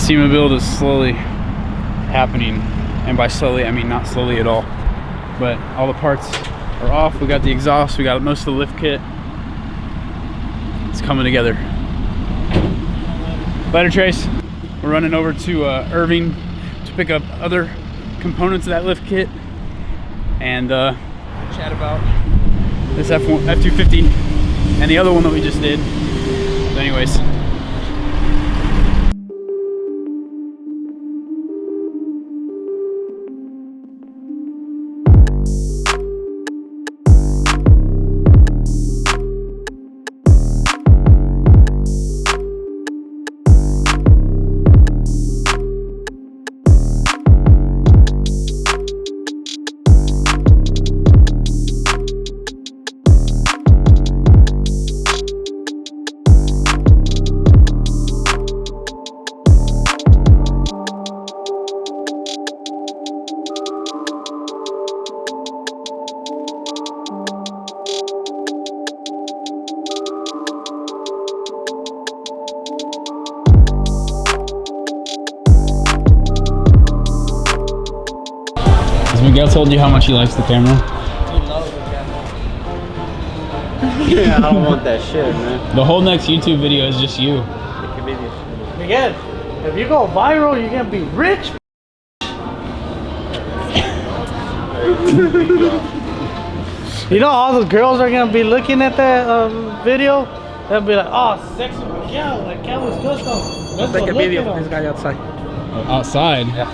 Sema build is slowly happening, and by slowly I mean not slowly at all. But all the parts are off. We got the exhaust, we got most of the lift kit. It's coming together. Later, Trace. We're running over to Irving to pick up other components of that lift kit and chat about this F250 and the other one that we just did. So anyways. Has Miguel told you how much he likes the camera? He loves the camera. Yeah, I don't want that shit, man. The whole next YouTube video is just you. Miguel, if you go viral, you're gonna be rich. You know, all the girls are gonna be looking at that video. They'll be like, "Oh, sexy Miguel, like Cowboys gusto." Let's Take a look video at of him. this guy outside. Outside? Yeah.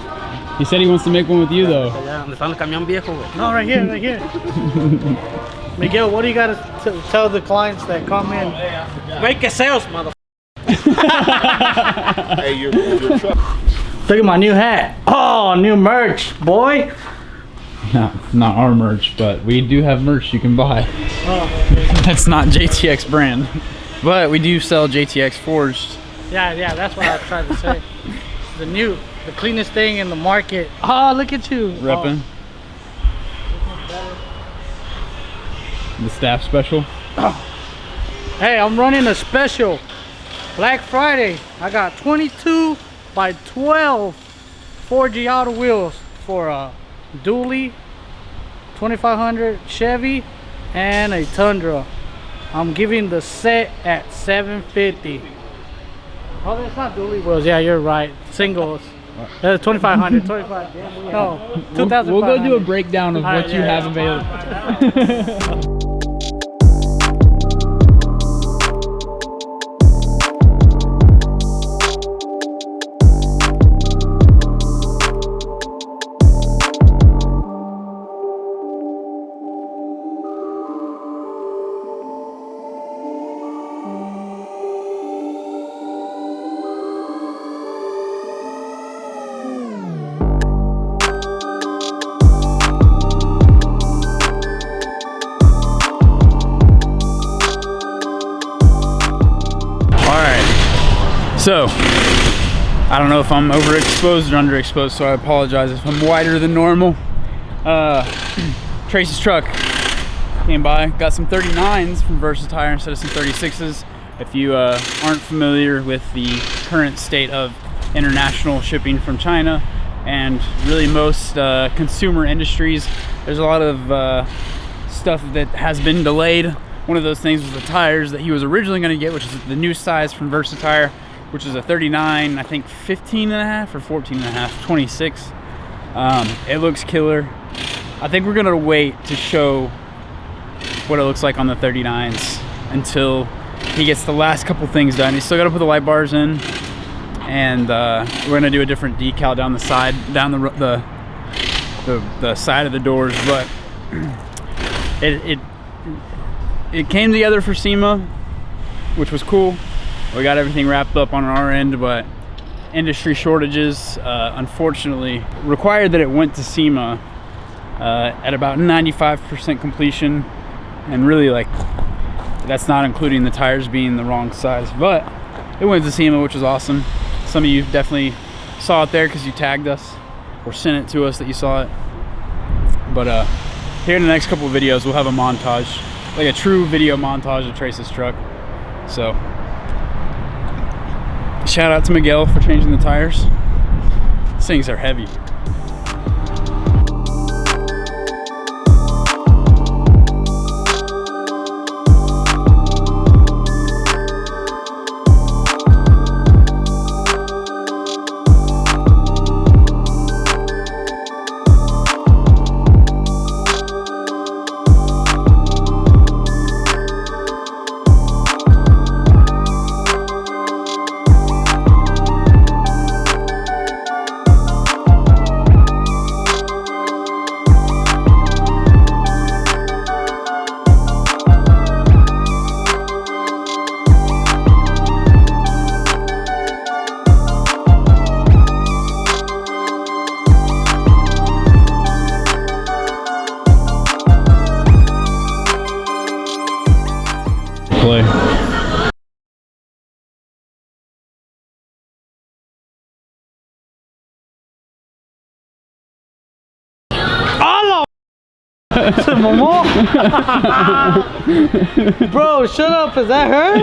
He said he wants to make one with you though. Allá donde está el camión viejo, güey. No, right here, right here. Miguel, what do you gotta tell the clients that come in? Make a sales, mother. Hey, your truck. Look at my new hat. Oh, new merch, boy. Not our merch, but we do have merch you can buy. Oh, That's not JTX brand, but we do sell JTX forged. yeah, that's what I was trying to say. The cleanest thing in the market. Oh, look at you. Reppin'. The staff special. Oh. Hey, I'm running a special. Black Friday. I got 22 by 12 4G auto wheels for a dually 2500 Chevy and a Tundra. I'm giving the set at $750. Oh, that's not dually wheels. Yeah, you're right. Singles. 2500, 25. No, 2000. We'll go do a breakdown of what you have available. So, I don't know if I'm overexposed or underexposed, so I apologize if I'm wider than normal. Trace's truck came by, got some 39's from Versatire instead of some 36's. If you aren't familiar with the current state of international shipping from China and really most consumer industries, there's a lot of stuff that has been delayed. One of those things was the tires that he was originally going to get, which is the new size from Versatire, which is a 39, I think 15 and a half or 14 and a half, 26. It looks killer. I think we're gonna wait to show what it looks like on the 39's until he gets the last couple things done. He's still gotta put the light bars in, and we're gonna do a different decal down the side, down the side of the doors. But it came together for Sema, which was cool. We got everything wrapped up on our end, but industry shortages unfortunately required that it went to Sema at about 95% completion, and really, like, that's not including the tires being the wrong size, but it went to Sema, which is awesome. Some of you definitely saw it there because you tagged us or sent it to us that you saw it. But here in the next couple of videos we'll have a montage, like a true video montage of Trace's truck. So Shout out to Miguel for changing the tires. These things are heavy. Play. Bro, shut up. Is that her?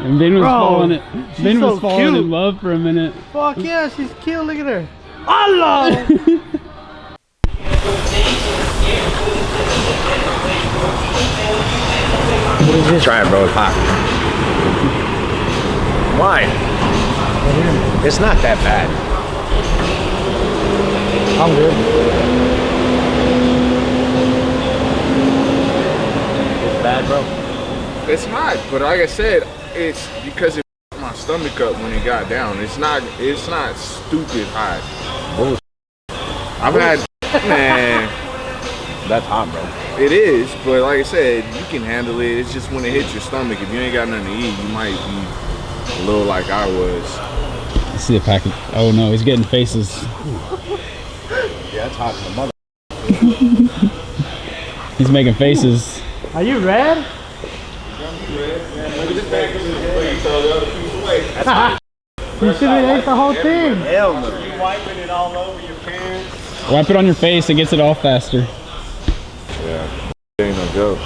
And Ben was falling it. Ben was so falling cute. in love for a minute. Fuck yeah, she's cute. Look at her. Allah! Try it, bro. It's hot. Why? It's not that bad. I'm good. It's bad, bro. It's hot, but like I said, it's because it f***ed my stomach up when it got down. It's not stupid hot. Bullshit. I've had, man, That's hot, bro. it is, but like I said, you can handle it. It's just when it hits your stomach, if you ain't got nothing to eat, you might be a little like I was. I see the package. Oh no, he's getting faces. Yeah, it's hot as a mother. He's making faces. Are you red? You should have ate the whole thing. Hell no. You wiping it all over your pants. Wipe it on your face, it gets it off faster. Yeah, ain't no joke.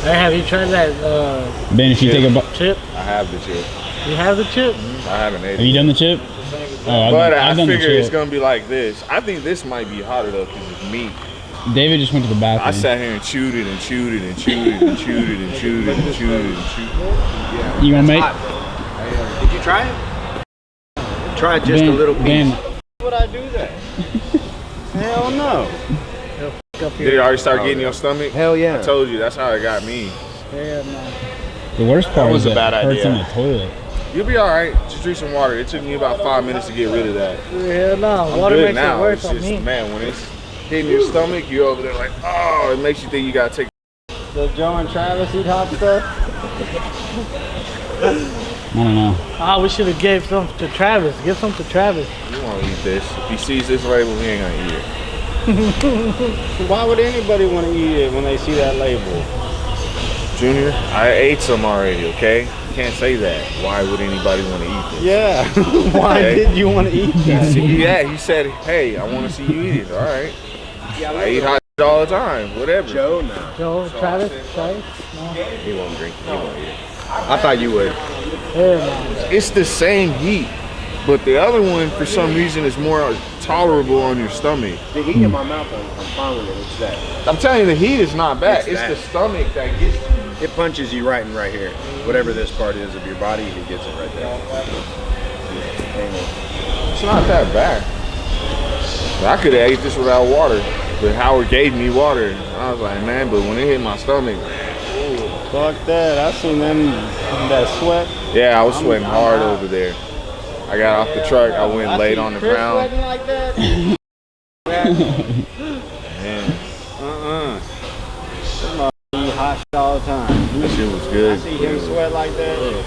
Hey, have you tried that Ben, if you take a chip? I have the chip. You have the chip? I haven't ate have you it. done the chip? Oh, But I I've done the figure it's chip. gonna be like this. I think this might be hotter though, because it's meat. David just went to the I bathroom. sat here and chewed it and chewed it and chewed it and chewed it and chewed it and chewed it and chewed it. You gonna make? Did you try it? Try just a little piece. Ben, Would I do that? Hell no. Did it already start getting your stomach? Hell yeah. I told you, that's how it got me. Yeah, no. the worst part was is a bad it hurts idea. in the toilet. You'll be all right. Just drink some water. It took me about 5 minutes to get rid of that. Yeah, no. I'm Water good makes now. it worse It's on just, me. man, when it's hitting your stomach, you're over there like, oh, it makes you think you gotta take. Does Joe and Travis eat hot stuff? I don't know. Ah, we should have gave some to Travis. Give some to Travis. You won't eat this. If he sees this label, he ain't gonna eat it. Why would anybody want to eat it when they see that label? Junior, I ate some already. Okay, you can't say that. Why would anybody want to eat this? Yeah. Why Okay. did you want to eat that? Yeah, he said, hey, I want to see you eat it. All right. I eat hot all the time. Whatever. Joe, no. Joe, Travis, Travis? He won't drink it. He won't eat it. I thought you would. Yeah, man. It's the same heat, but the other one, for some reason, is more tolerable on your stomach. The heat in my mouth, I'm fine with it. It's that. I'm telling you, the heat is not bad. It's It's that. the stomach that gets you. It punches you right in right here. Whatever this part is of your body, he gets it right there. It's not that bad. I could have ate this without water, but Howard gave me water. I was like, man, but when it hit my stomach, Fuck that. I seen them, that sweat. yeah, I was sweating hard over there. I got off the truck, I went and laid on the Chris ground. sweating like that? Man, Eat hot shit all the time. that shit was I good. see him sweat like that.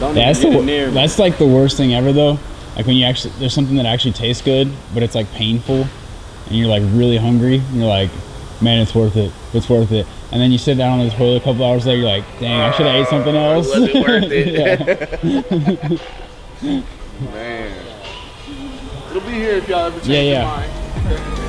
Don't Yeah, even get it near me. that's like the worst thing ever though. Like when you actually, there's something that actually tastes good, but it's like painful, and you're like really hungry, and you're like, man, it's worth it. It's worth it. And then you sit down on the toilet a couple hours later, you're like, dang, I should have ate something else. Was it worth it? Yeah. Man. It'll be here if y'all ever change Yeah, your yeah. mind.